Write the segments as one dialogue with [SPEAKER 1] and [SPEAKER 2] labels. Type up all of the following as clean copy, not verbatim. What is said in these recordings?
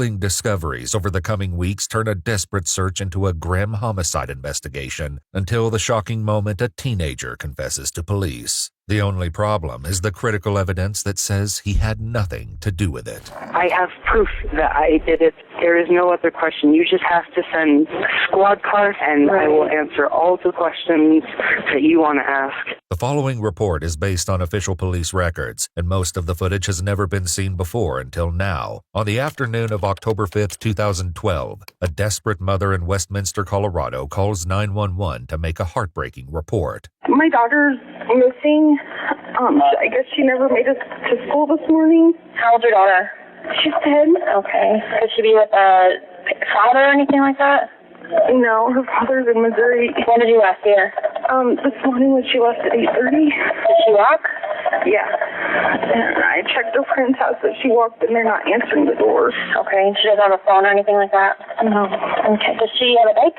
[SPEAKER 1] Discoveries over the coming weeks turn a desperate search into a grim homicide investigation until the shocking moment a teenager confesses to police. The only problem is the critical evidence that says he had nothing to do with it.
[SPEAKER 2] I have proof that I did it. There is no other question. You just have to send a squad car, and I will answer all the questions that you want to ask.
[SPEAKER 1] The following report is based on official police records, and most of the footage has never been seen before until now. On the afternoon of October 5th, 2012, a desperate mother in Westminster, Colorado calls 911 to make a heartbreaking report.
[SPEAKER 3] My daughter's missing. I guess she never made it to school this morning.
[SPEAKER 4] How old's your daughter?
[SPEAKER 3] She's 10.
[SPEAKER 4] Okay. Could she be with a father or anything like that?
[SPEAKER 3] No, her father's in Missouri.
[SPEAKER 4] When did you last see her?
[SPEAKER 3] This morning when she left at 8:30.
[SPEAKER 4] Did she walk?
[SPEAKER 3] Yeah. And I checked her friend's house that she walked in. They're not answering the door.
[SPEAKER 4] Okay. She doesn't have a phone or anything like that?
[SPEAKER 3] No.
[SPEAKER 4] Okay. Does she have a bike?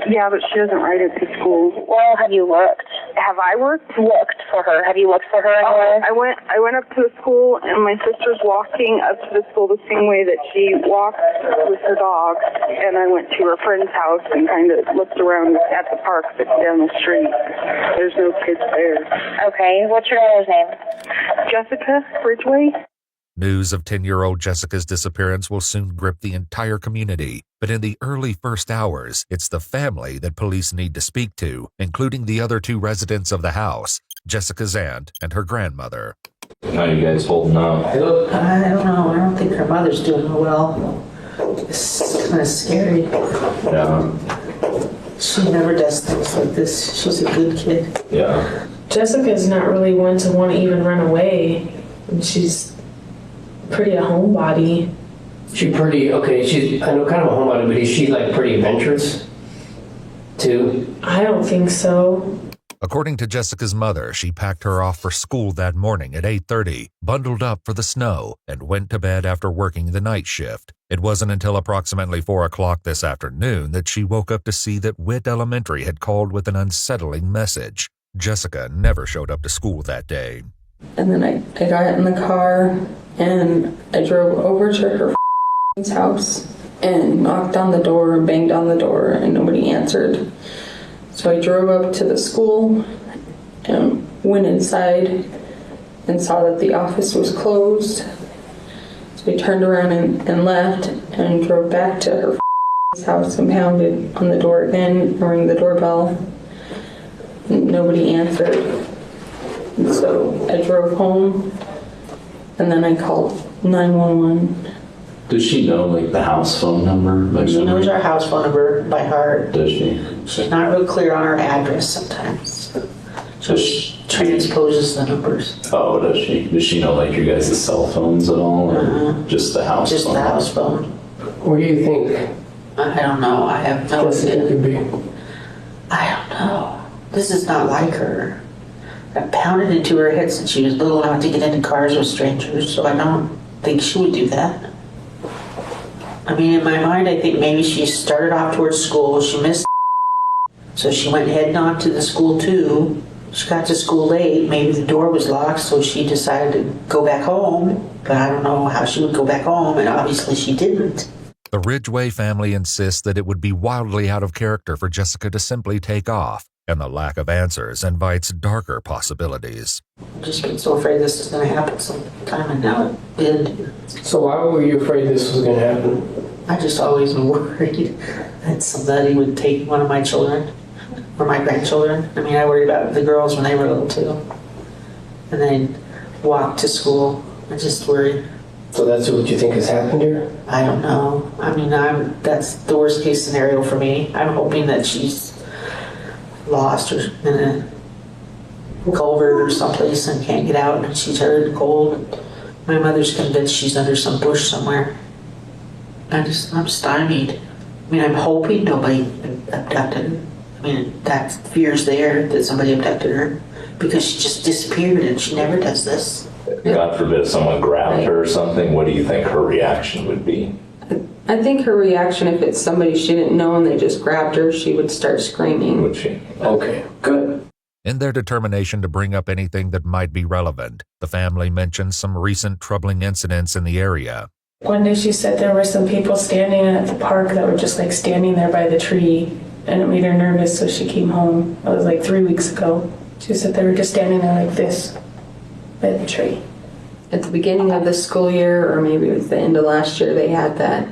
[SPEAKER 3] Yeah, but she doesn't ride it to school.
[SPEAKER 4] Well, have you looked?
[SPEAKER 3] Have I worked?
[SPEAKER 4] Looked for her. Have you looked for her anywhere?
[SPEAKER 3] I went up to the school, and my sister's walking up to the school the same way that she walks with her dog. And I went to her friend's house and kind of looked around at the park that's down the street. There's no kids there.
[SPEAKER 4] Okay. What's your daughter's name?
[SPEAKER 3] Jessica Ridgway.
[SPEAKER 1] News of 10-year-old Jessica's disappearance will soon grip the entire community, but in the early first hours, it's the family that police need to speak to, including the other two residents of the house, Jessica's aunt and her grandmother.
[SPEAKER 5] How are you guys holding up?
[SPEAKER 6] I don't know. I don't think her mother's doing well. It's kind of scary.
[SPEAKER 5] Yeah.
[SPEAKER 6] She never does things like this. She's a good kid.
[SPEAKER 5] Yeah.
[SPEAKER 7] Jessica's not really one to want to even run away. And she's pretty a homebody.
[SPEAKER 8] She's pretty, okay, she's, I know, kind of a homebody, but is she like pretty adventurous too?
[SPEAKER 7] I don't think so.
[SPEAKER 1] According to Jessica's mother, she packed her off for school that morning at 8:30, bundled up for the snow, and went to bed after working the night shift. It wasn't until approximately 4 o'clock this afternoon that she woke up to see that Witt Elementary had called with an unsettling message. Jessica never showed up to school that day.
[SPEAKER 9] And then I got in the car and I drove over to her house and knocked on the door and banged on the door and nobody answered. So I drove up to the school and went inside and saw that the office was closed. So I turned around and left and drove back to her house and pounded on the door again, rang the doorbell. Nobody answered. And so I drove home and then I called 911.
[SPEAKER 5] Does she know like the house phone number?
[SPEAKER 6] She knows our house phone number by heart.
[SPEAKER 5] Does she?
[SPEAKER 6] She's not real clear on her address sometimes. She transposes the numbers.
[SPEAKER 5] Oh, does she? Does she know like your guys' cell phones at all, or just the house
[SPEAKER 6] Just
[SPEAKER 5] phone?
[SPEAKER 6] the house phone.
[SPEAKER 8] What do you think
[SPEAKER 6] I don't know. I have no
[SPEAKER 8] Jessica
[SPEAKER 6] idea.
[SPEAKER 8] could be?
[SPEAKER 6] I don't know. This is not like her. I pounded into her head since she was little not to get into cars with strangers, so I don't think she would do that. I mean, in my mind, I think maybe she started off towards school. She missed, so she went heading on to the school too. She got to school late. Maybe the door was locked, so she decided to go back home. But I don't know how she would go back home, and obviously she didn't.
[SPEAKER 1] The Ridgway family insists that it would be wildly out of character for Jessica to simply take off, and the lack of answers invites darker possibilities.
[SPEAKER 6] I've just been so afraid this is going to happen sometime, and now it did.
[SPEAKER 8] So why were you afraid this was going to happen?
[SPEAKER 6] I just always worried that somebody would take one of my children or my grandchildren. I mean, I worried about the girls when they were little too. And then walk to school. I just worried.
[SPEAKER 8] So that's what you think has happened here?
[SPEAKER 6] I don't know. I mean, that's the worst case scenario for me. I'm hoping that she's lost or in a culvert or someplace and can't get out and she's hurt and cold. My mother's convinced she's under some bush somewhere. I'm stymied. I mean, I'm hoping nobody abducted her. I mean, that fear's there that somebody abducted her because she just disappeared and she never does this.
[SPEAKER 5] God forbid someone grabbed her or something. What do you think her reaction would be?
[SPEAKER 9] I think her reaction, if it's somebody she didn't know and they just grabbed her, she would start screaming.
[SPEAKER 5] Would she?
[SPEAKER 8] Okay, good.
[SPEAKER 1] In their determination to bring up anything that might be relevant, the family mentions some recent troubling incidents in the area.
[SPEAKER 7] One day she said there were some people standing at the park that were just like standing there by the tree, and it made her nervous, so she came home. That was like 3 weeks ago. She said they were just standing there like this by the tree.
[SPEAKER 9] At the beginning of the school year, or maybe it was the end of last year, they had that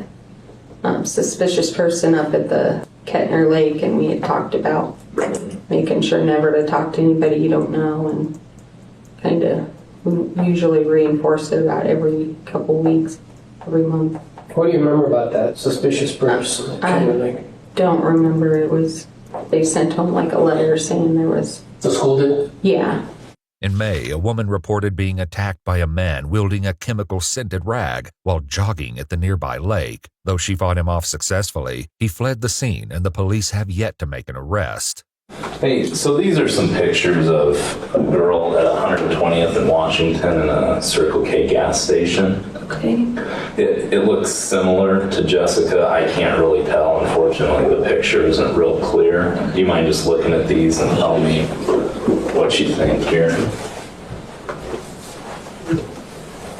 [SPEAKER 9] suspicious person up at the Kettner Lake, and we had talked about making sure never to talk to anybody you don't know, and kind of usually reinforce it about every couple weeks, every month.
[SPEAKER 8] What do you remember about that suspicious person?
[SPEAKER 9] I don't remember. It was, they sent home like a letter saying there was...
[SPEAKER 8] The school did?
[SPEAKER 9] Yeah.
[SPEAKER 1] In May, a woman reported being attacked by a man wielding a chemical-scented rag while jogging at the nearby lake. Though she fought him off successfully, he fled the scene and the police have yet to make an arrest.
[SPEAKER 5] Hey, so these are some pictures of a girl at 120th and Washington in a Circle K gas station.
[SPEAKER 9] Okay.
[SPEAKER 5] It looks similar to Jessica. I can't really tell, unfortunately. The picture isn't real clear. Do you mind just looking at these and tell me what you think here?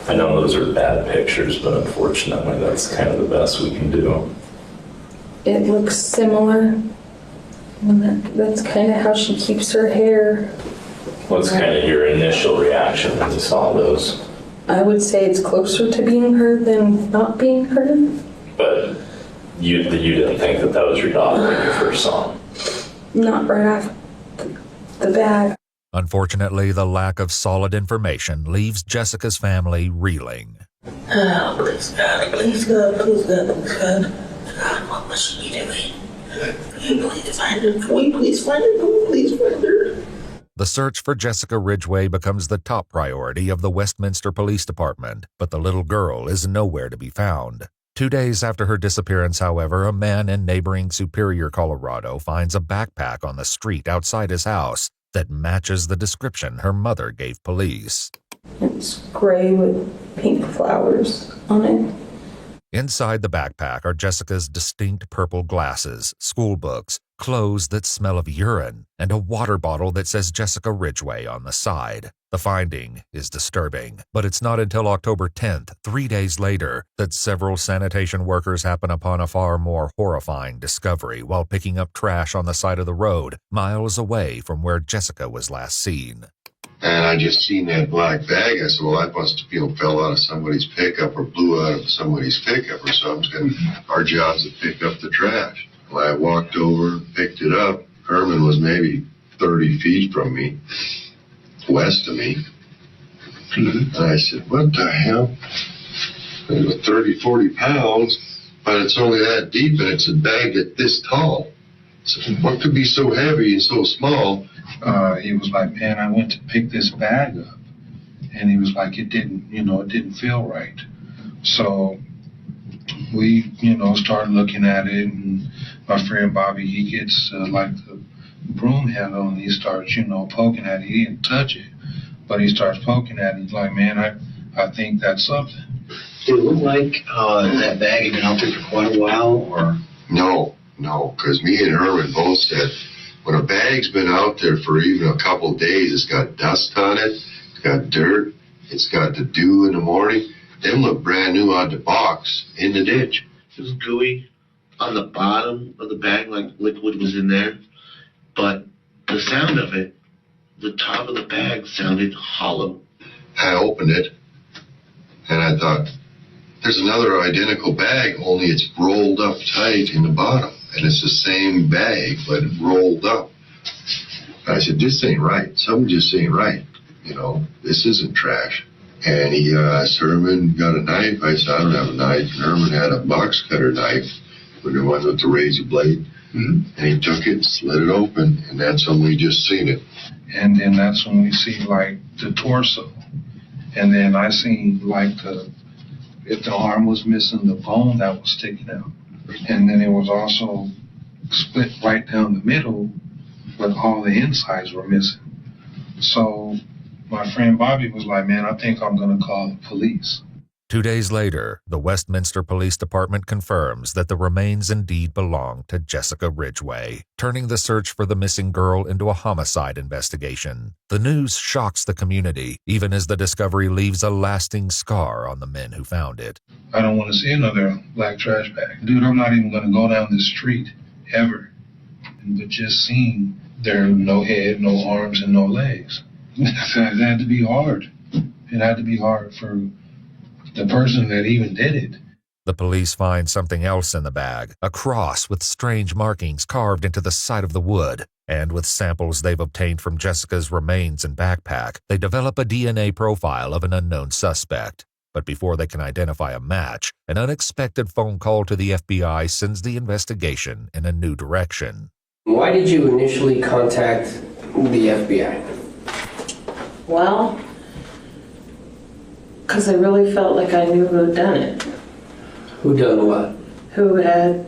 [SPEAKER 5] I know those are bad pictures, but unfortunately that's kind of the best we can do.
[SPEAKER 9] It looks similar. That's kind of how she keeps her hair.
[SPEAKER 5] What's kind of your initial reaction when you saw those?
[SPEAKER 9] I would say it's closer to being her than not being her.
[SPEAKER 5] But you didn't think that was your daughter when you first saw him?
[SPEAKER 9] Not right off the bat.
[SPEAKER 1] Unfortunately, the lack of solid information leaves Jessica's family reeling.
[SPEAKER 6] Oh, please God, please God, please God, please God. God, what must she be doing? Can we please find her? Can we please find her? Can we please find her?
[SPEAKER 1] The search for Jessica Ridgway becomes the top priority of the Westminster Police Department, but the little girl is nowhere to be found. 2 days after her disappearance, however, a man in neighboring Superior, Colorado finds a backpack on the street outside his house that matches the description her mother gave police.
[SPEAKER 9] It's gray with pink flowers on it.
[SPEAKER 1] Inside the backpack are Jessica's distinct purple glasses, school books, clothes that smell of urine, and a water bottle that says Jessica Ridgway on the side. The finding is disturbing, but it's not until October 10th, 3 days later, that several sanitation workers happen upon a far more horrifying discovery while picking up trash on the side of the road, miles away from where Jessica was last seen.
[SPEAKER 10] And I just seen that black bag. I said, well, that must have, fell out of somebody's pickup or blew out of somebody's pickup or something. Our job's to pick up the trash. Well, I walked over, picked it up. Herman was maybe 30 feet from me, west of me. And I said, what the hell? It was 30, 40 pounds, but it's only that deep and it's a bag that's this tall. So what could be so heavy and so small?
[SPEAKER 11] He was like, man, I went to pick this bag up. And he was like, it didn't feel right. So we, started looking at it. And my friend Bobby, he gets like the broom handle and he starts, poking at it. He didn't touch it, but he starts poking at it. He's like, man, I think that's something.
[SPEAKER 12] Did it look like that bag had been out there for quite a while, or?
[SPEAKER 10] No, because me and Herman both said, when a bag's been out there for even a couple of days, it's got dust on it, it's got dirt, it's got the dew in the morning. Them look brand new out the box in the ditch.
[SPEAKER 12] It was gooey on the bottom of the bag, like liquid was in there. But the sound of it, the top of the bag sounded hollow.
[SPEAKER 10] I opened it, and I thought, there's another identical bag, only it's rolled up tight in the bottom. And it's the same bag, but rolled up. I said, this ain't right. Something just ain't right. This isn't trash. And he asked Herman, got a knife? I said, I don't have a knife. And Herman had a box cutter knife, with the one with the razor blade. Mm-hmm. And he took it, slit it open, and that's when we just seen it.
[SPEAKER 11] And then that's when we see, like, the torso. And then I seen, like, if the arm was missing, the bone that was sticking out. And then it was also split right down the middle, but all the insides were missing. So my friend Bobby was like, man, I think I'm going to call the police.
[SPEAKER 1] 2 days later, the Westminster Police Department confirms that the remains indeed belong to Jessica Ridgway, turning the search for the missing girl into a homicide investigation. The news shocks the community, even as the discovery leaves a lasting scar on the men who found it.
[SPEAKER 11] I don't want to see another black trash bag. Dude, I'm not even going to go down this street, ever. But just seeing there no head, no arms, and no legs. It had to be hard. It had to be hard for the person that even did it.
[SPEAKER 1] The police find something else in the bag, a cross with strange markings carved into the side of the wood. And with samples they've obtained from Jessica's remains and backpack, they develop a DNA profile of an unknown suspect. But before they can identify a match, an unexpected phone call to the FBI sends the investigation in a new direction.
[SPEAKER 8] Why did you initially contact the FBI?
[SPEAKER 7] Well, because I really felt like I knew who had done it.
[SPEAKER 8] Who done what?
[SPEAKER 7] Who had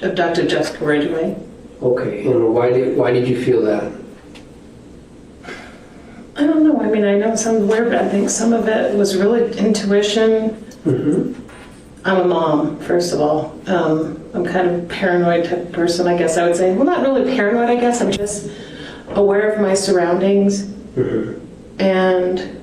[SPEAKER 7] abducted Jessica Ridgway.
[SPEAKER 8] Okay, and why did you feel that?
[SPEAKER 7] I don't know. I mean, I know it sounds weird, but I think some of it was really intuition.
[SPEAKER 8] Mm-hmm.
[SPEAKER 7] I'm a mom, first of all. I'm kind of a paranoid type of person, I guess I would say. Well, not really paranoid, I guess. I'm just aware of my surroundings.
[SPEAKER 8] Mm-hmm.
[SPEAKER 7] And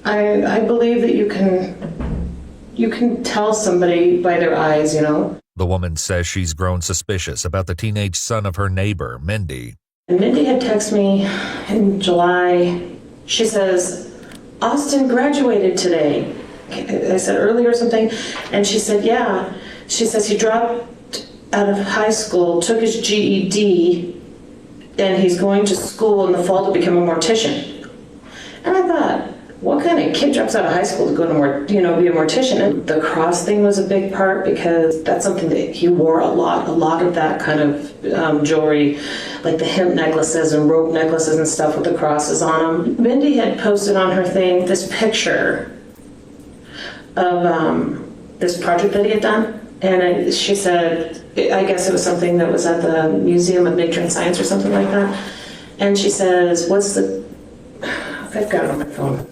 [SPEAKER 7] I believe that you can tell somebody by their eyes, you know.
[SPEAKER 1] The woman says she's grown suspicious about the teenage son of her neighbor, Mindy.
[SPEAKER 7] And Mindy had texted me in July. She says, Austin graduated today. I said earlier or something. And she said, yeah. She says he dropped out of high school, took his GED, and he's going to school in the fall to become a mortician. And I thought, what kind of kid drops out of high school to go to be a mortician? And the cross thing was a big part because that's something that he wore a lot of that kind of jewelry, like the hemp necklaces and rope necklaces and stuff with the crosses on them. Mindy had posted on her thing this picture of this project that he had done. And she said, I guess it was something that was at the Museum of Nature and Science or something like that. And she says, I've got it on my phone.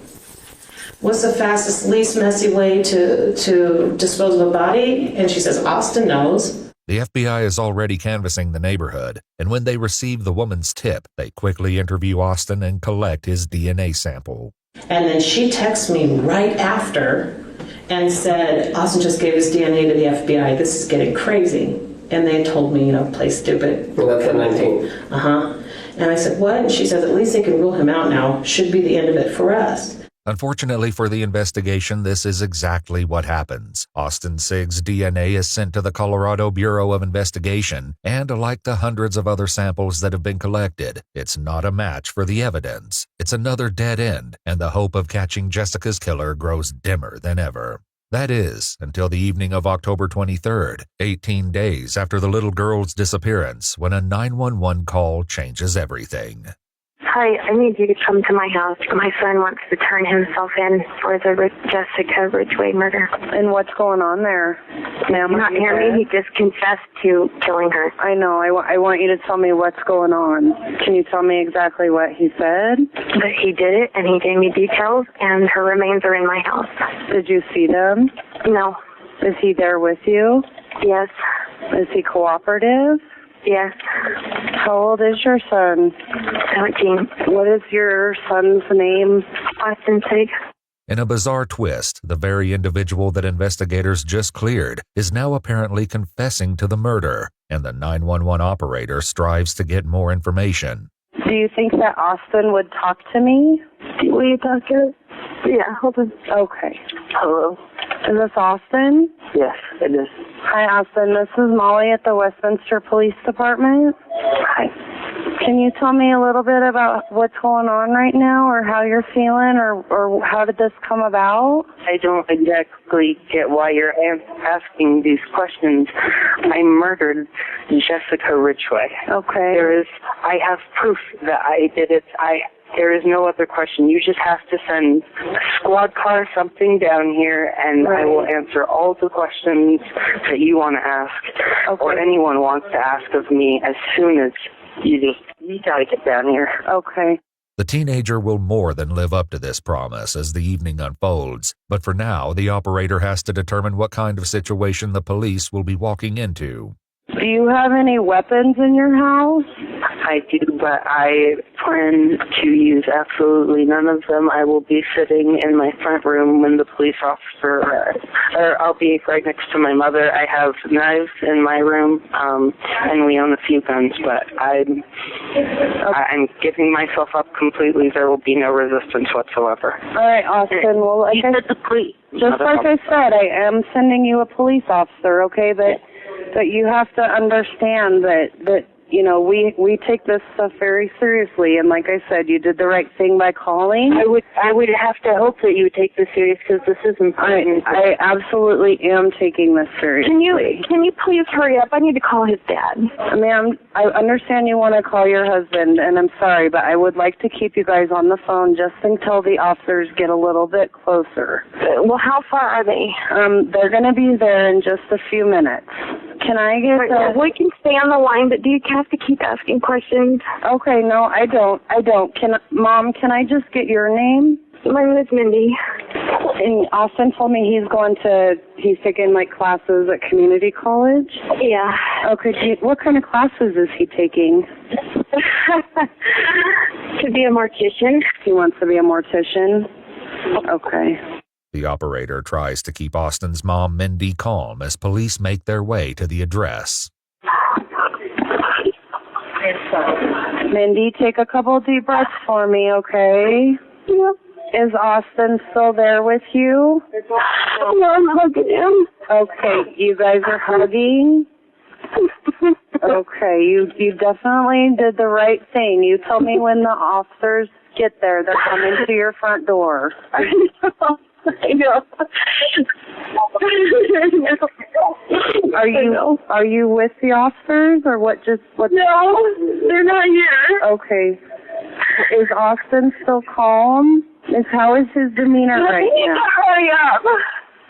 [SPEAKER 7] What's the fastest, least messy way to dispose of a body? And she says, Austin knows.
[SPEAKER 1] The FBI is already canvassing the neighborhood, and when they receive the woman's tip, they quickly interview Austin and collect his DNA sample.
[SPEAKER 7] And then she texts me right after and said, Austin just gave his DNA to the FBI. This is getting crazy. And they told me, play stupid.
[SPEAKER 8] Well, that's at 19.
[SPEAKER 7] Uh-huh. And I said, what? And she says, at least they can rule him out now. Should be the end of it for us.
[SPEAKER 1] Unfortunately for the investigation, this is exactly what happens. Austin Sigg's DNA is sent to the Colorado Bureau of Investigation, and like the hundreds of other samples that have been collected, it's not a match for the evidence. It's another dead end, and the hope of catching Jessica's killer grows dimmer than ever. That is, until the evening of October 23rd, 18 days after the little girl's disappearance, when a 911 call changes everything.
[SPEAKER 4] Hi, I need you to come to my house. My son wants to turn himself in for the Jessica Ridgway murder.
[SPEAKER 3] And what's going on there, ma'am?
[SPEAKER 4] You not hear me? He just confessed to killing her.
[SPEAKER 3] I know. I want you to tell me what's going on. Can you tell me exactly what he said?
[SPEAKER 4] That he did it, and he gave me details, and her remains are in my house.
[SPEAKER 3] Did you see them?
[SPEAKER 4] No.
[SPEAKER 3] Is he there with you?
[SPEAKER 4] Yes.
[SPEAKER 3] Is he cooperative?
[SPEAKER 4] Yes.
[SPEAKER 3] How old is your son?
[SPEAKER 4] 17.
[SPEAKER 3] What is your son's name?
[SPEAKER 4] Austin Sigg.
[SPEAKER 1] In a bizarre twist, the very individual that investigators just cleared is now apparently confessing to the murder, and the 911 operator strives to get more information.
[SPEAKER 3] Do you think that Austin would talk to me?
[SPEAKER 4] Will you talk to her? Yeah, hold on.
[SPEAKER 3] Okay.
[SPEAKER 4] Hello.
[SPEAKER 3] Is this Austin?
[SPEAKER 2] Yes, it is.
[SPEAKER 3] Hi, Austin. This is Molly at the Westminster Police Department.
[SPEAKER 4] Hi.
[SPEAKER 3] Can you tell me a little bit about what's going on right now, or how you're feeling, or how did this come about?
[SPEAKER 2] I don't exactly get why you're asking these questions. I murdered Jessica Ridgway.
[SPEAKER 3] Okay.
[SPEAKER 2] I have proof that I did it. There is no other question. You just have to send a squad car, something down here, and I will answer all the questions that you want to ask, or anyone wants to ask of me as soon as you gotta get down here.
[SPEAKER 3] Okay.
[SPEAKER 1] The teenager will more than live up to this promise as the evening unfolds, but for now, the operator has to determine what kind of situation the police will be walking into.
[SPEAKER 2] Do you have any weapons in your house? I do, but I plan to use absolutely none of them. I will be sitting in my front room when the police officer arrives. Or I'll be right next to my mother. I have knives in my room, and we own a few guns, but I'm giving myself up completely. There will be no resistance whatsoever.
[SPEAKER 3] All right, Austin. Well, like just like I said, I am sending you a police officer, okay? But you have to understand that you know, we take this stuff very seriously, and like I said, you did the right thing by calling.
[SPEAKER 2] I would have to hope that you would take this serious, because this is important.
[SPEAKER 3] I absolutely am taking this seriously.
[SPEAKER 4] Can you please hurry up? I need to call his dad.
[SPEAKER 3] Ma'am, I understand you want to call your husband, and I'm sorry, but I would like to keep you guys on the phone just until the officers get a little bit closer.
[SPEAKER 4] Well, how far are they?
[SPEAKER 3] They're going to be there in just a few minutes. Can I get
[SPEAKER 4] we can stay on the line, but do you have to keep asking questions?
[SPEAKER 3] Okay, no, I don't. Mom, can I just get your name?
[SPEAKER 4] My name is Mindy.
[SPEAKER 3] And Austin told me he's taking like classes at community college?
[SPEAKER 4] Yeah.
[SPEAKER 3] Okay, what kind of classes is he taking?
[SPEAKER 4] To be a mortician.
[SPEAKER 3] He wants to be a mortician? Okay.
[SPEAKER 1] The operator tries to keep Austin's mom, Mindy, calm as police make their way to the address.
[SPEAKER 3] Mindy, take a couple deep breaths for me, okay?
[SPEAKER 4] Yep.
[SPEAKER 3] Is Austin still there with you?
[SPEAKER 4] Yeah, I'm hugging him.
[SPEAKER 3] Okay, you guys are hugging? Okay, you definitely did the right thing. You told me when the officers get there, they're coming to your front door.
[SPEAKER 4] I know.
[SPEAKER 3] Are you with the officers or what?
[SPEAKER 4] No, they're not here.
[SPEAKER 3] Okay. Is Austin still calm? How is his demeanor right now?
[SPEAKER 4] Hurry up.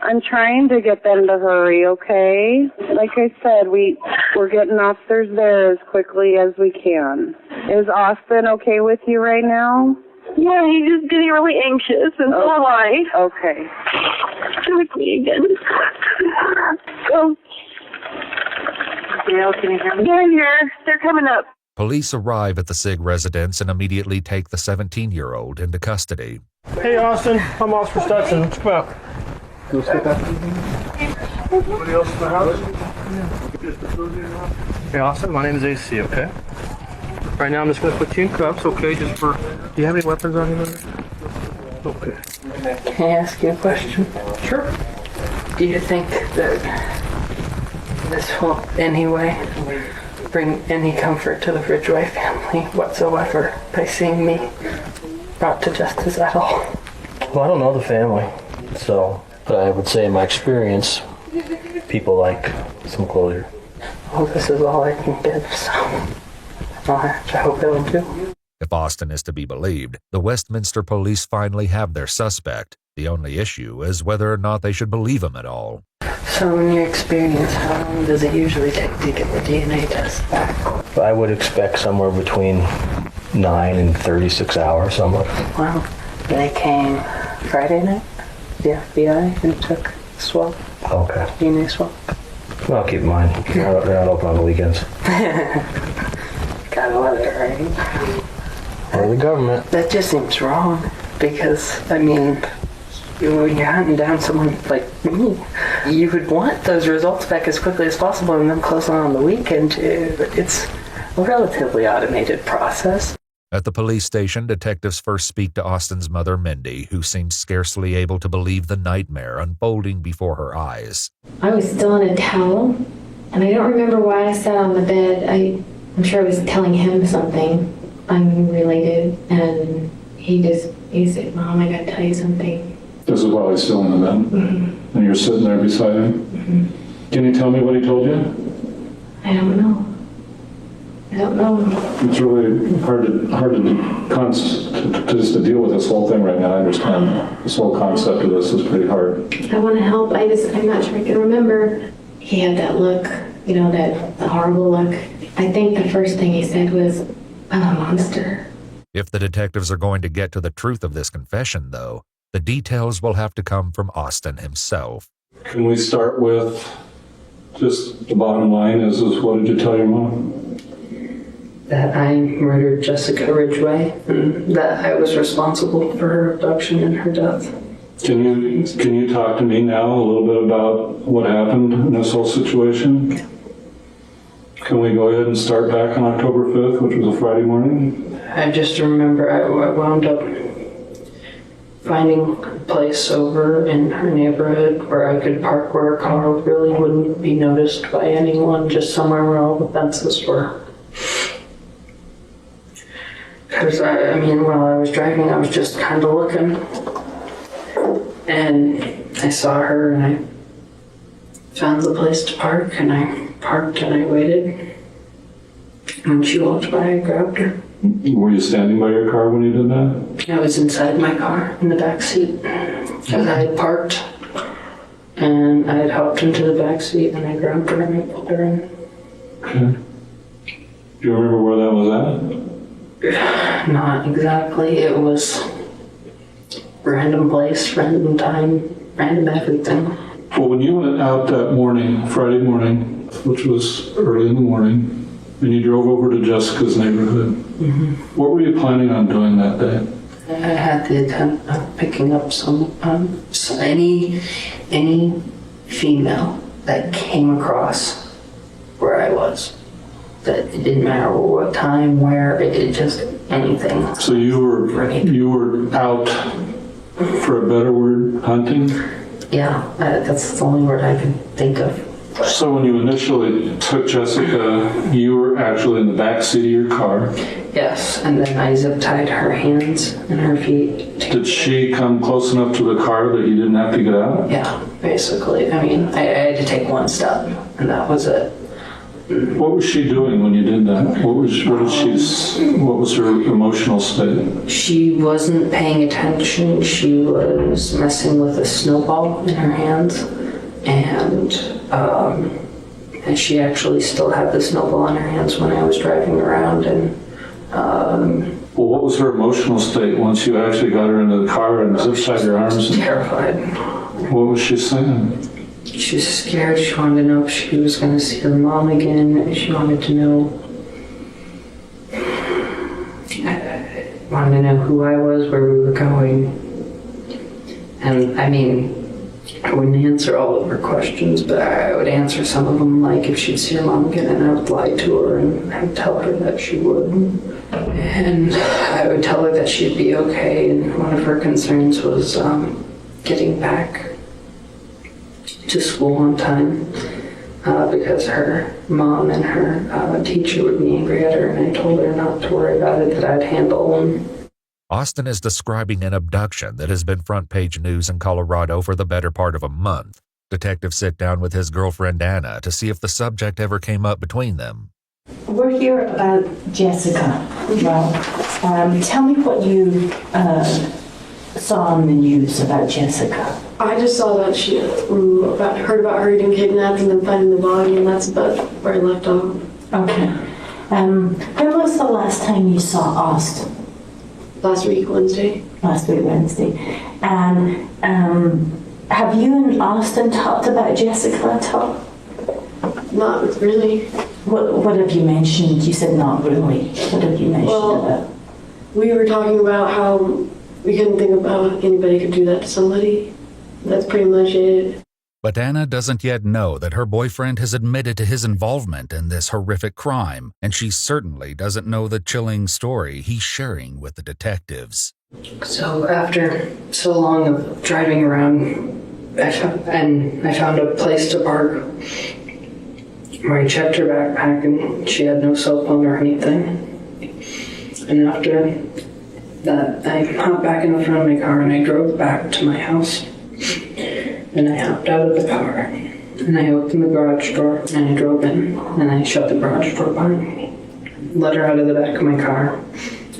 [SPEAKER 3] I'm trying to get them to hurry, okay? Like I said, we're getting officers there as quickly as we can. Is Austin okay with you right now?
[SPEAKER 4] Yeah, he's just getting really anxious, and so am I.
[SPEAKER 3] Okay.
[SPEAKER 4] With me again.
[SPEAKER 2] Gail, can you hear me?
[SPEAKER 4] They're here. They're coming up.
[SPEAKER 1] Police arrive at the SIG residence and immediately take the 17-year-old into custody.
[SPEAKER 13] Hey, Austin. I'm Oscar Stetson. Come out. Go sit back. Anybody else in the house? Hey, Austin. My name is AC, okay? Right now, I'm just going to put you in cuffs, okay? Do you have any weapons on you? Okay.
[SPEAKER 9] Can I ask you a question?
[SPEAKER 13] Sure.
[SPEAKER 9] Do you think that this will in any way bring any comfort to the Ridgway family whatsoever by seeing me brought to justice at all?
[SPEAKER 13] Well, I don't know the family, but I would say in my experience, people like some closure.
[SPEAKER 9] Well, this is all I can give, so I hope it'll do.
[SPEAKER 1] If Austin is to be believed, the Westminster police finally have their suspect. The only issue is whether or not they should believe him at all.
[SPEAKER 9] So in your experience, how long does it usually take to get the DNA test back?
[SPEAKER 13] I would expect somewhere between 9 and 36 hours, somewhere.
[SPEAKER 9] Wow. They came Friday night, the FBI, and took swab.
[SPEAKER 13] Okay.
[SPEAKER 9] DNA swab.
[SPEAKER 13] Well, keep in mind, they're not open on the weekends.
[SPEAKER 9] Gotta love it, right?
[SPEAKER 13] Or the government.
[SPEAKER 9] That just seems wrong, because, I mean, when you're hunting down someone like me, you would want those results back as quickly as possible and then close on the weekend, too. But it's a relatively automated process.
[SPEAKER 1] At the police station, detectives first speak to Austin's mother, Mindy, who seems scarcely able to believe the nightmare unfolding before her eyes.
[SPEAKER 14] I was still in a towel, and I don't remember why I sat on the bed. I'm sure I was telling him something unrelated, and he said, "Mom, I gotta tell you something."
[SPEAKER 15] This is while he's still in the bed?
[SPEAKER 14] Mm-hmm.
[SPEAKER 15] And you're sitting there beside him?
[SPEAKER 14] Mm-hmm.
[SPEAKER 15] Can you tell me what he told you?
[SPEAKER 14] I don't know.
[SPEAKER 15] It's really hard to just to deal with this whole thing right now. I understand this whole concept of this is pretty hard.
[SPEAKER 14] I want to help. I'm not sure I can remember. He had that look, that horrible look. I think the first thing he said was, "I'm a monster."
[SPEAKER 1] If the detectives are going to get to the truth of this confession, though, the details will have to come from Austin himself.
[SPEAKER 15] Can we start with just the bottom line is what did you tell your mom?
[SPEAKER 9] That I murdered Jessica Ridgway and that I was responsible for her abduction and her death.
[SPEAKER 15] Can you talk to me now a little bit about what happened in this whole situation? Can we go ahead and start back on October 5th, which was a Friday morning?
[SPEAKER 9] I just remember I wound up finding a place over in her neighborhood where I could park where a car really wouldn't be noticed by anyone, just somewhere where all the fences were. Because, I mean, while I was driving, I was just kind of looking. And I saw her and I found the place to park and I parked and I waited. When she walked by, I grabbed her.
[SPEAKER 15] Were you standing by your car when you did that?
[SPEAKER 9] I was inside my car in the back seat. Because I had parked and I had hopped into the back seat and I grabbed her and I pulled her in.
[SPEAKER 15] Okay. Do you remember where that was at?
[SPEAKER 9] Not exactly. It was random place, random time, random everything.
[SPEAKER 15] Well, when you went out that morning, Friday morning, which was early in the morning, and you drove over to Jessica's neighborhood, what were you planning on doing that day?
[SPEAKER 9] I had the intent of picking up any female that came across where I was. That it didn't matter what time, where, it just anything.
[SPEAKER 15] So you were out, for a better word, hunting?
[SPEAKER 9] Yeah, that's the only word I can think of.
[SPEAKER 15] So when you initially took Jessica, you were actually in the back seat of your car.
[SPEAKER 9] Yes, and then I zip tied her hands and her feet.
[SPEAKER 15] Did she come close enough to the car that you didn't have to get out?
[SPEAKER 9] Yeah, basically. I mean, I had to take one step, and that was it.
[SPEAKER 15] What was she doing when you did that? What was her emotional state?
[SPEAKER 9] She wasn't paying attention. She was messing with a snowball in her hands, and she actually still had the snowball in her hands when I was driving around. And
[SPEAKER 15] well, what was her emotional state once you actually got her into the car and zipped tied her arms?
[SPEAKER 9] Terrified.
[SPEAKER 15] What was she saying?
[SPEAKER 9] She was scared. She wanted to know if she was going to see her mom again. She wanted to know who I was, where we were going. And I mean, I wouldn't answer all of her questions, but I would answer some of them, like if she'd see her mom again, and I would lie to her and I would tell her that she would. And I would tell her that she'd be okay. And one of her concerns was getting back to school on time because her mom and her teacher would be angry at her, and I told her not to worry about it, that I'd handle them.
[SPEAKER 1] Austin is describing an abduction that has been front page news in Colorado for the better part of a month. Detectives sit down with his girlfriend Anna to see if the subject ever came up between them.
[SPEAKER 16] We're here about Jessica. Well, tell me what you saw on the news about Jessica.
[SPEAKER 17] I just saw that she heard about her getting kidnapped and then finding the body, and that's about where I left off.
[SPEAKER 16] Okay. When was the last time you saw Austin?
[SPEAKER 17] Last week, Wednesday.
[SPEAKER 16] Last week, Wednesday. And have you and Austin talked about Jessica at all?
[SPEAKER 17] Not really.
[SPEAKER 16] What have you mentioned? You said not really. What have you mentioned about?
[SPEAKER 17] We were talking about how we couldn't think about anybody could do that to somebody. That's pretty much it.
[SPEAKER 1] But Anna doesn't yet know that her boyfriend has admitted to his involvement in this horrific crime, and she certainly doesn't know the chilling story he's sharing with the detectives.
[SPEAKER 9] So after so long of driving around, I found a place to park where I checked her backpack and she had no cell phone or anything. And after that, I hopped back in the front of my car and I drove back to my house. And I hopped out of the car, and I opened the garage door, and I drove in, and I shut the garage door behind me. Let her out of the back of my car.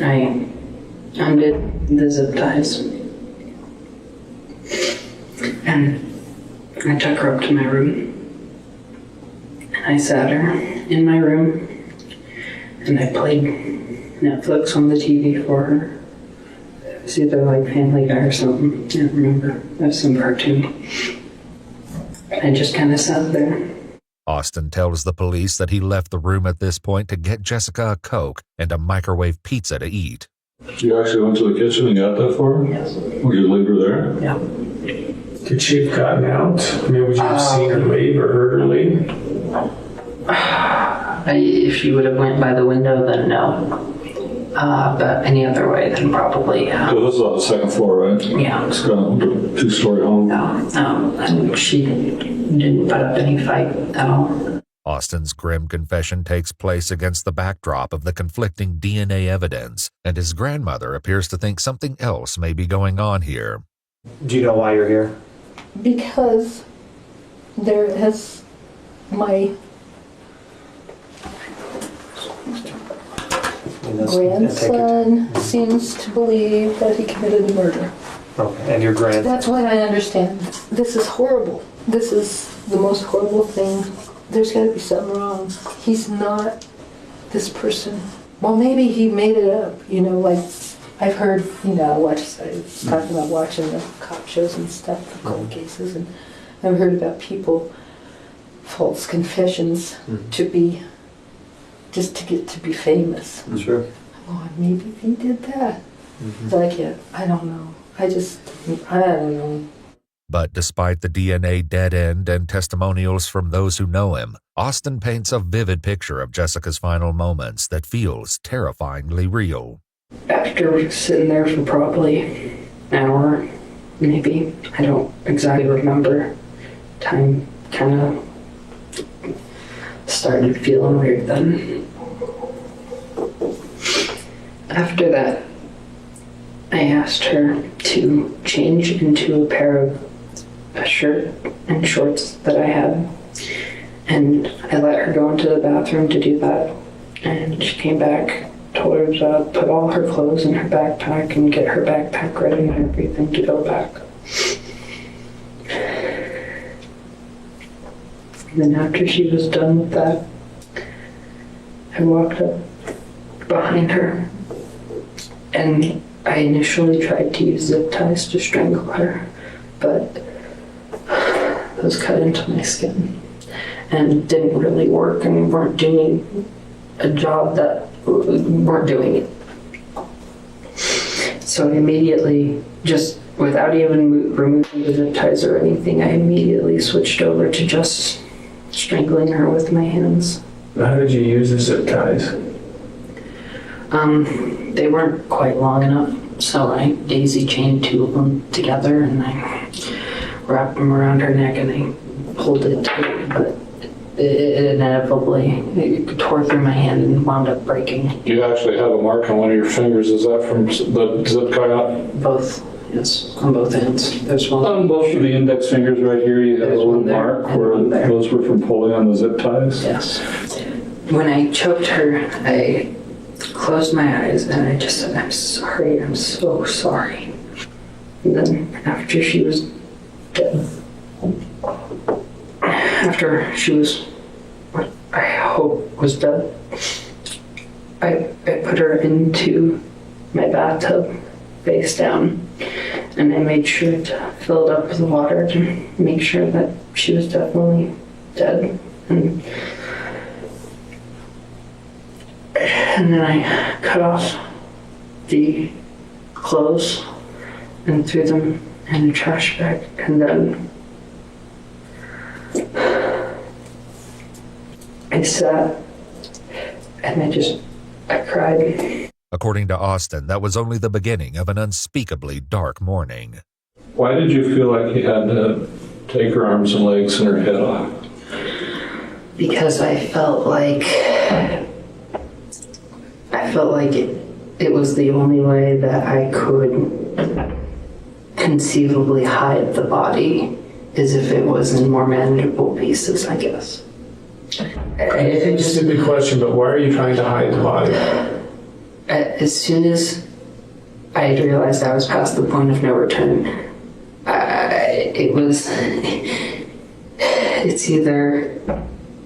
[SPEAKER 9] I undid the zip ties. And I took her up to my room. And I sat her in my room, and I played Netflix on the TV for her. It was either like Family Guy or something. I can't remember. It was some cartoon. I just kind of sat there.
[SPEAKER 1] Austin tells the police that he left the room at this point to get Jessica a Coke and a microwave pizza to eat.
[SPEAKER 15] You actually went to the kitchen and got that for her?
[SPEAKER 9] Yes.
[SPEAKER 15] Well, you leave her there?
[SPEAKER 9] Yeah.
[SPEAKER 18] Could she have gotten out? I mean, would you have seen her leave or heard her leave?
[SPEAKER 9] If she would have went by the window, then no. But any other way, then probably, yeah.
[SPEAKER 15] So this is on the second floor, right?
[SPEAKER 9] Yeah.
[SPEAKER 15] It's got a two-story home.
[SPEAKER 9] And she didn't put up any fight at all.
[SPEAKER 1] Austin's grim confession takes place against the backdrop of the conflicting DNA evidence, and his grandmother appears to think something else may be going on here.
[SPEAKER 13] Do you know why you're here?
[SPEAKER 19] Because there is my grandson seems to believe that he committed a murder.
[SPEAKER 13] Okay, and your grand...
[SPEAKER 19] That's what I understand. This is horrible. This is the most horrible thing. There's got to be something wrong. He's not this person. Well, maybe he made it up, you know, like I've heard, you know, I was talking about watching the cop shows and stuff, the cold cases, and I've heard about people, false confessions to be, just to get to be famous.
[SPEAKER 13] Sure.
[SPEAKER 19] Oh, maybe he did that. It's like, yeah, I don't know. I don't know.
[SPEAKER 1] But despite the DNA dead end and testimonials from those who know him, Austin paints a vivid picture of Jessica's final moments that feels terrifyingly real.
[SPEAKER 9] After sitting there for probably an hour, maybe, I don't exactly remember, time kind of started feeling weird then. After that, I asked her to change into a pair of a shirt and shorts that I had, and I let her go into the bathroom to do that, and she came back, told her to put all her clothes in her backpack and get her backpack ready and everything to go back. And then after she was done with that, I walked up behind her, and I initially tried to use zip ties to strangle her, but those cut into my skin and didn't really work and weren't doing a job that weren't doing it. So I immediately, just without even removing the zip ties or anything, I immediately switched over to just strangling her with my hands.
[SPEAKER 18] How did you use the zip ties?
[SPEAKER 9] They weren't quite long enough, so I daisy chained two of them together and I wrapped them around her neck and I pulled it tight, but it inevitably tore through my hand and wound up breaking.
[SPEAKER 15] You actually have a mark on one of your fingers. Is that from the zip tie?
[SPEAKER 9] Both, yes, on both hands. There's one.
[SPEAKER 15] On both of the index fingers right here, you have a little mark where those were from pulling on the zip ties?
[SPEAKER 9] Yes. When I choked her, I closed my eyes and I just said, I'm sorry, I'm so sorry. And then after she was dead, after she was, what I hope was dead, I put her into my bathtub face down and I made sure to fill it up with water to make sure that she was definitely dead. And then I cut off the clothes and threw them in a trash bag, and then I sat and I cried.
[SPEAKER 1] According to Austin, that was only the beginning of an unspeakably dark morning.
[SPEAKER 15] Why did you feel like you had to take her arms and legs and her head off?
[SPEAKER 9] Because I felt like it was the only way that I could conceivably hide the body, is if it was in more manageable pieces, I guess.
[SPEAKER 18] It's a stupid question, but why are you trying to hide the body?
[SPEAKER 9] As soon as I realized I was past the point of no return, it's either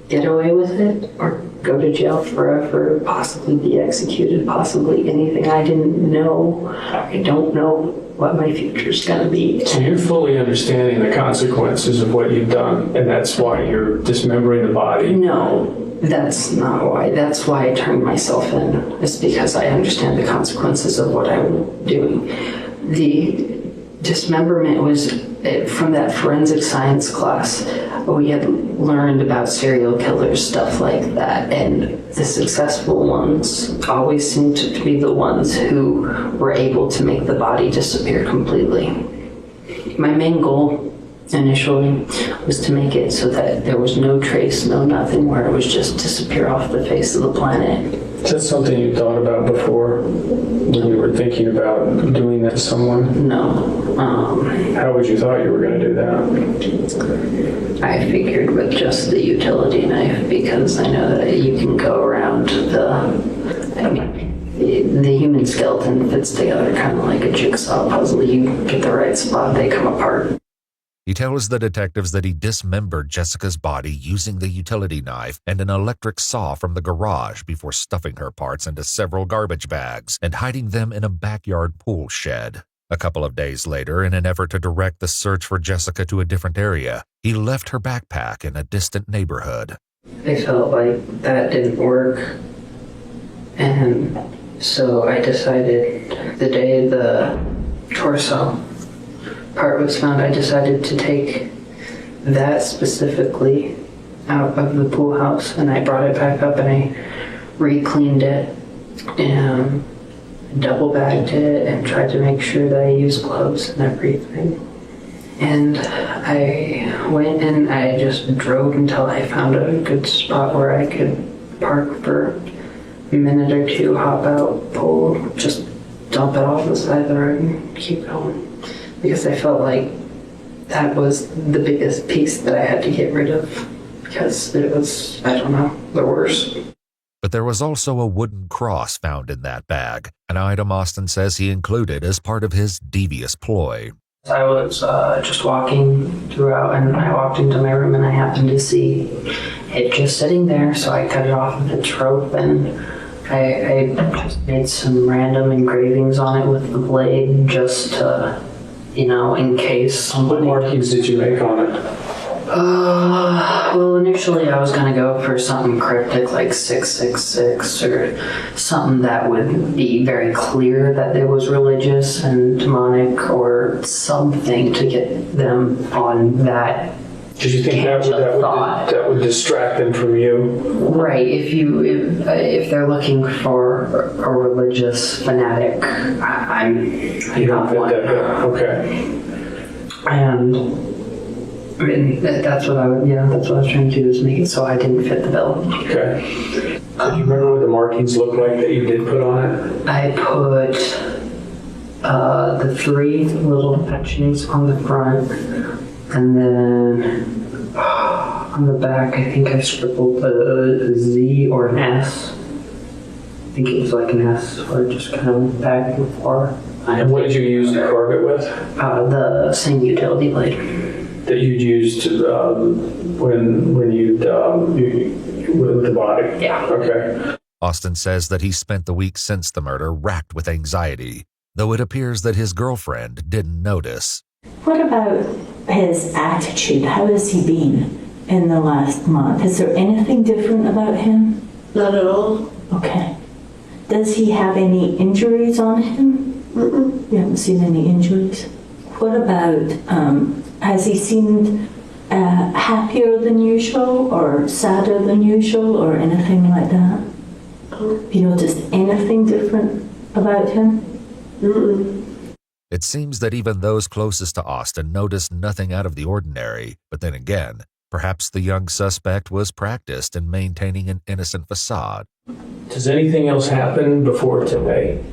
[SPEAKER 9] get away with it or go to jail forever, possibly be executed, possibly anything. I didn't know. I don't know what my future's gonna be.
[SPEAKER 18] So you're fully understanding the consequences of what you've done, and that's why you're dismembering the body?
[SPEAKER 9] No, that's not why. That's why I turned myself in. It's because I understand the consequences of what I'm doing. The dismemberment was from that forensic science class. We had learned about serial killers, stuff like that, and the successful ones always seemed to be the ones who were able to make the body disappear completely. My main goal initially was to make it so that there was no trace, no nothing, where it was just disappear off the face of the planet.
[SPEAKER 18] Is that something you thought about before when you were thinking about doing that to someone?
[SPEAKER 9] No.
[SPEAKER 18] How would you thought you were going to do that?
[SPEAKER 9] I figured with just the utility knife, because I know that you can go around the human skeleton fits together kind of like a jigsaw puzzle. You get the right spot, they come apart.
[SPEAKER 1] He tells the detectives that he dismembered Jessica's body using the utility knife and an electric saw from the garage before stuffing her parts into several garbage bags and hiding them in a backyard pool shed. A couple of days later, in an effort to direct the search for Jessica to a different area, he left her backpack in a distant neighborhood.
[SPEAKER 9] I felt like that didn't work, and so I decided the day the torso part was found, I decided to take that specifically out of the pool house, and I brought it back up and I re-cleaned it and double bagged it and tried to make sure that I used gloves and everything. And I went and I just drove until I found a good spot where I could park for a minute or two, hop out, pull, just dump it off the side of the road and keep going. Because I felt like that was the biggest piece that I had to get rid of, because it was, I don't know, the worst.
[SPEAKER 1] But there was also a wooden cross found in that bag, an item Austin says he included as part of his devious ploy.
[SPEAKER 9] I was just walking throughout, and I walked into my room and I happened to see it just sitting there, so I cut it off with its rope, and I just made some random engravings on it with the blade just to, you know, in case somebody...
[SPEAKER 18] What markings did you make on it?
[SPEAKER 9] Well, initially I was going to go for something cryptic like 666 or something that would be very clear that it was religious and demonic, or something to get them on that.
[SPEAKER 18] Did you think that would distract them from you?
[SPEAKER 9] Right. If they're looking for a religious fanatic, I'm not one.
[SPEAKER 18] Okay.
[SPEAKER 9] And I mean, that's what I was trying to do, is make it so I didn't fit the bill.
[SPEAKER 18] Okay. Do you remember what the markings looked like that you did put on it?
[SPEAKER 9] I put the 3 little etchings on the front, and then on the back I think I scribbled a Z or an S. I think it was like an S, or just kind of went back and forth.
[SPEAKER 18] And what did you use to carve it with?
[SPEAKER 9] The same utility blade
[SPEAKER 18] that you'd used when you with the body?
[SPEAKER 9] Yeah.
[SPEAKER 18] Okay.
[SPEAKER 1] Austin says that he spent the week since the murder racked with anxiety, though it appears that his girlfriend didn't notice.
[SPEAKER 16] What about his attitude? How has he been in the last month? Is there anything different about him?
[SPEAKER 17] Not at all.
[SPEAKER 16] Okay. Does he have any injuries on him?
[SPEAKER 17] Mm-mm.
[SPEAKER 16] You haven't seen any injuries? What about, has he seemed happier than usual, or sadder than usual, or anything like that? Have you noticed anything different about him?
[SPEAKER 17] Mm-mm.
[SPEAKER 1] It seems that even those closest to Austin noticed nothing out of the ordinary, but then again, perhaps the young suspect was practiced in maintaining an innocent facade.
[SPEAKER 18] Does anything else happen before today?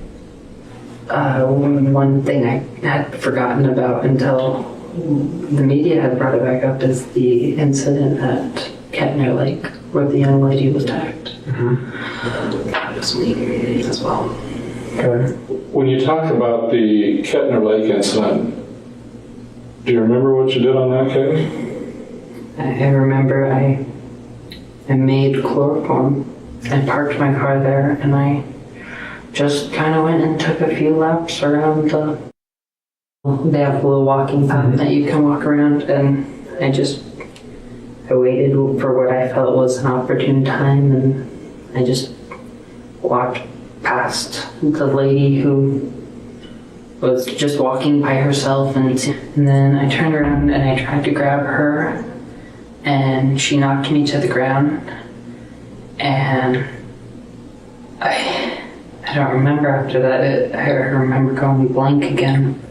[SPEAKER 9] One thing I had forgotten about until the media had brought it back up is the incident at Kettner Lake where the young lady was attacked.
[SPEAKER 18] Mm-hmm.
[SPEAKER 9] That was me as well.
[SPEAKER 18] Okay.
[SPEAKER 15] When you talk about the Kettner Lake incident, do you remember what you did on that case?
[SPEAKER 9] I remember I made chloroform
[SPEAKER 20] I parked my car there and I just kind of went and took a few laps around they have a little walking path that you can walk around, and I waited for what I felt was an opportune time, and I just walked past the lady who was just walking by herself, and then I turned around and I tried to grab her, and she knocked me to the ground, and I don't remember after that. I remember going blank again.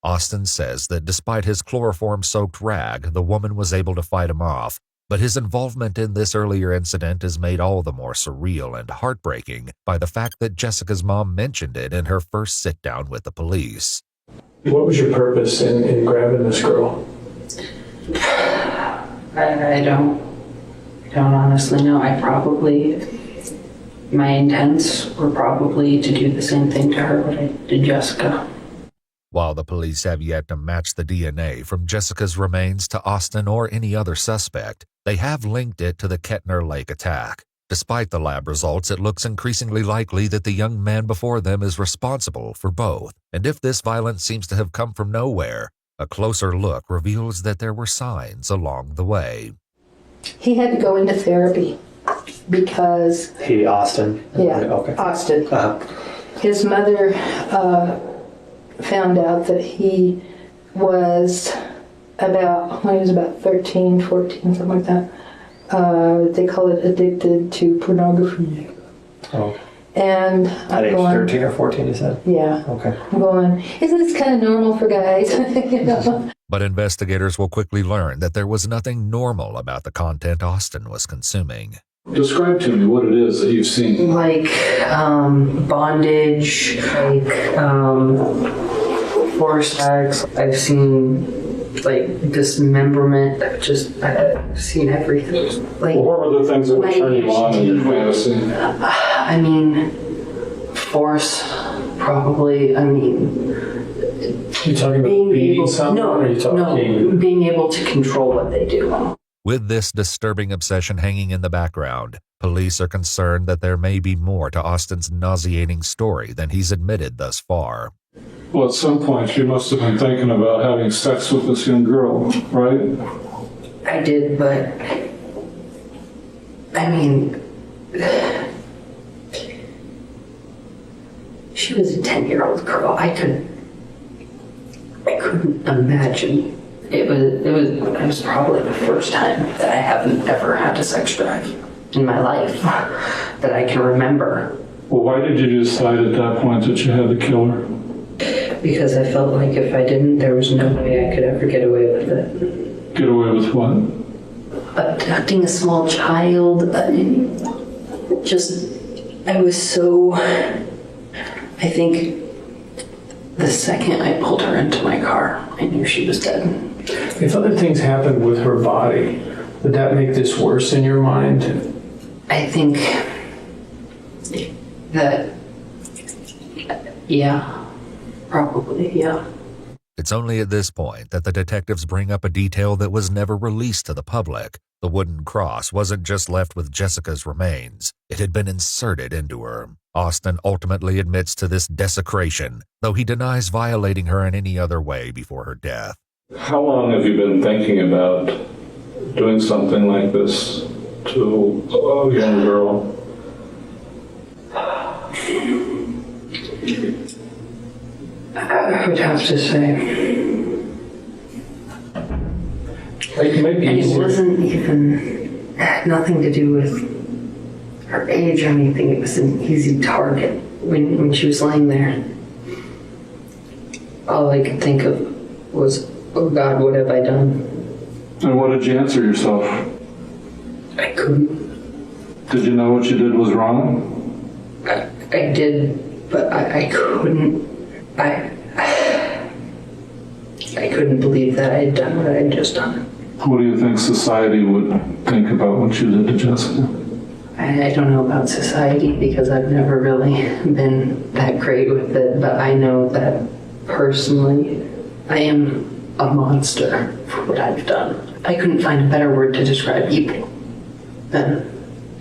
[SPEAKER 1] Austin says that despite his chloroform-soaked rag, the woman was able to fight him off, but his involvement in this earlier incident is made all the more surreal and heartbreaking by the fact that Jessica's mom mentioned it in her first sit-down with the police.
[SPEAKER 18] What was your purpose in grabbing this girl?
[SPEAKER 20] I don't honestly know. My intents were probably to do the same thing to her what I did Jessica.
[SPEAKER 1] While the police have yet to match the DNA from Jessica's remains to Austin or any other suspect, they have linked it to the Kettner Lake attack. Despite the lab results, it looks increasingly likely that the young man before them is responsible for both. And if this violence seems to have come from nowhere, a closer look reveals that there were signs along the way.
[SPEAKER 19] He had to go into therapy because...
[SPEAKER 13] Austin?
[SPEAKER 19] Yeah,
[SPEAKER 13] okay.
[SPEAKER 19] Austin. His mother found out that he was about 13, 14, something like that. They call it addicted to pornography.
[SPEAKER 13] Oh.
[SPEAKER 19] And
[SPEAKER 13] At age 13 or 14, you said?
[SPEAKER 19] Yeah.
[SPEAKER 13] Okay.
[SPEAKER 19] I'm going, isn't this kind of normal for guys? You know?
[SPEAKER 1] But investigators will quickly learn that there was nothing normal about the content Austin was consuming.
[SPEAKER 15] Describe to me what it is that you've seen.
[SPEAKER 20] Like bondage, like forced sex. I've seen like dismemberment. I've seen everything. Like,
[SPEAKER 15] what were the things that were turning you on in your fantasy?
[SPEAKER 20] I mean, force, probably. I mean,
[SPEAKER 18] you talking about beating someone?
[SPEAKER 20] No,
[SPEAKER 18] or are you talking...
[SPEAKER 20] no, being able to control what they do.
[SPEAKER 1] With this disturbing obsession hanging in the background, police are concerned that there may be more to Austin's nauseating story than he's admitted thus far.
[SPEAKER 15] Well, at some point, you must have been thinking about having sex with this young girl, right?
[SPEAKER 20] I did, but I mean, she was a 10-year-old girl. I couldn't imagine. It was probably the first time that I haven't ever had a sex drive in my life that I can remember.
[SPEAKER 15] Well, why did you decide at that point that you had to kill her?
[SPEAKER 20] Because I felt like if I didn't, there was no way I could ever get away with it.
[SPEAKER 15] Get away with what?
[SPEAKER 20] Abducting a small child. I was so... I think the second I pulled her into my car, I knew she was dead.
[SPEAKER 18] If other things happened with her body, would that make this worse in your mind?
[SPEAKER 20] I think that, yeah, probably, yeah.
[SPEAKER 1] It's only at this point that the detectives bring up a detail that was never released to the public. The wooden cross wasn't just left with Jessica's remains. It had been inserted into her. Austin ultimately admits to this desecration, though he denies violating her in any other way before her death.
[SPEAKER 15] How long have you been thinking about doing something like this to a young girl?
[SPEAKER 20] I would have to say... It wasn't even... had nothing to do with her age or anything. It was an easy target when she was laying there. All I could think of was, oh God, what have I done?
[SPEAKER 15] And what did you answer yourself?
[SPEAKER 20] I couldn't.
[SPEAKER 15] Did you know what you did was wrong?
[SPEAKER 20] I did, but I couldn't. I couldn't believe that I had done what I had just done.
[SPEAKER 15] What do you think society would think about what you did to Jessica?
[SPEAKER 20] I don't know about society because I've never really been that great with it, but I know that personally I am a monster for what I've done. I couldn't find a better word to describe evil than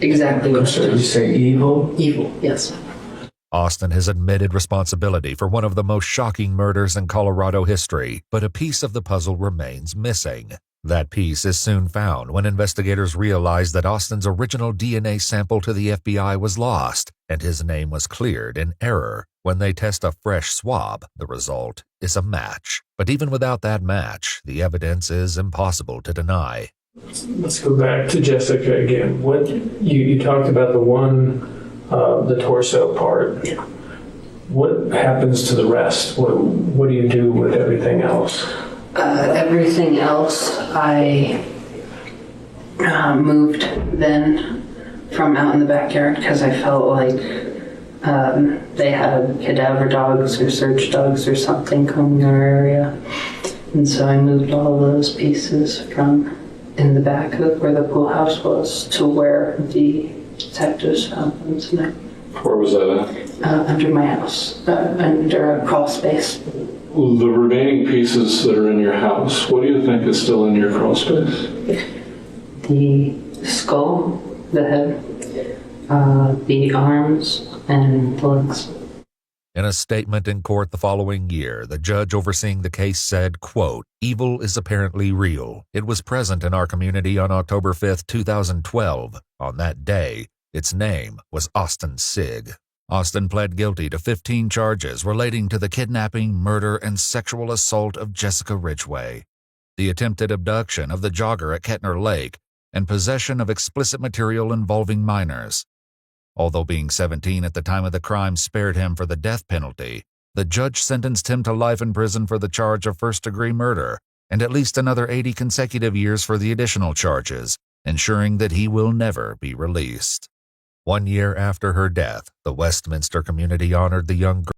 [SPEAKER 20] exactly what
[SPEAKER 18] So you say evil?
[SPEAKER 20] Evil, yes.
[SPEAKER 1] Austin has admitted responsibility for one of the most shocking murders in Colorado history, but a piece of the puzzle remains missing. That piece is soon found when investigators realize that Austin's original DNA sample to the FBI was lost, and his name was cleared in error. When they test a fresh swab, the result is a match. But even without that match, the evidence is impossible to deny.
[SPEAKER 18] Let's go back to Jessica again. What you talked about the torso part.
[SPEAKER 20] Yeah.
[SPEAKER 18] What happens to the rest? What do you do with everything else?
[SPEAKER 20] Everything else, I moved then from out in the backyard because I felt like they had cadaver dogs or search dogs or something combing our area. And so I moved all those pieces from in the back of where the pool house was to where the detectives found them tonight.
[SPEAKER 15] Where was that at?
[SPEAKER 20] Under my house, under a crawl space.
[SPEAKER 15] The remaining pieces that are in your house, what do you think is still in your crawl space?
[SPEAKER 20] The skull, the head, the arms, and the legs.
[SPEAKER 1] In a statement in court the following year, the judge overseeing the case said, quote, "Evil is apparently real. It was present in our community on October 5th, 2012. On that day, its name was Austin Sigg." Austin pled guilty to 15 charges relating to the kidnapping, murder, and sexual assault of Jessica Ridgway, the attempted abduction of the jogger at Kettner Lake, and possession of explicit material involving minors. Although being 17 at the time of the crime spared him for the death penalty, the judge sentenced him to life in prison for the charge of first-degree murder and at least another 80 consecutive years for the additional charges, ensuring that he will never be released. 1 year after her death, the Westminster community honored the young girl